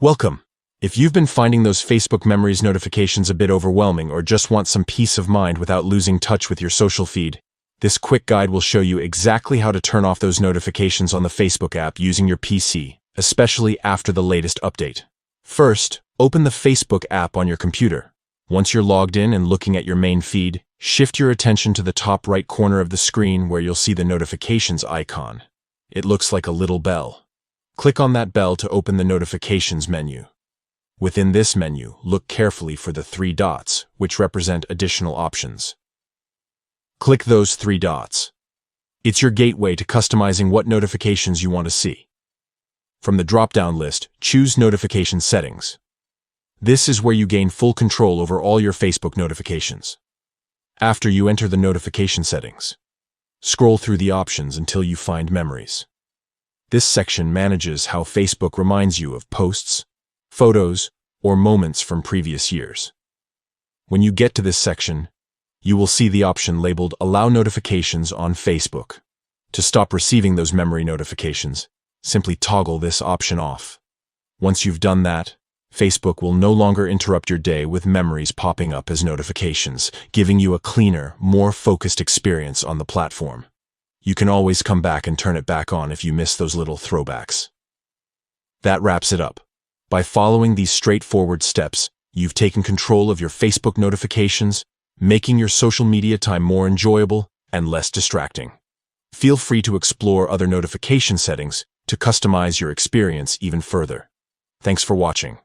Welcome. If you've been finding those Facebook Memories notifications a bit overwhelming or just want some peace of mind without losing touch with your social feed, this quick guide will show you exactly how to turn off those notifications on the Facebook app using your PC, especially after the latest update. First, open the Facebook app on your computer. Once you're logged in and looking at your main feed, shift your attention to the top right corner of the screen where you'll see the notifications icon. It looks like a little bell. Click on that bell to open the notifications menu. Within this menu, look carefully for the three dots, which represent additional options. Click those three dots. It's your gateway to customizing what notifications you want to see. From the drop-down list, choose Notification Settings. This is where you gain full control over all your Facebook notifications. After you enter the notification settings, scroll through the options until you find Memories. This section manages how Facebook reminds you of posts, photos, or moments from previous years. When you get to this section, you will see the option labeled Allow Notifications on Facebook. To stop receiving those memory notifications, simply toggle this option off. Once you've done that, Facebook will no longer interrupt your day with memories popping up as notifications, giving you a cleaner, more focused experience on the platform. You can always come back and turn it back on if you miss those little throwbacks. That wraps it up. By following these straightforward steps, you've taken control of your Facebook notifications, making your social media time more enjoyable and less distracting. Feel free to explore other notification settings to customize your experience even further. Thanks for watching.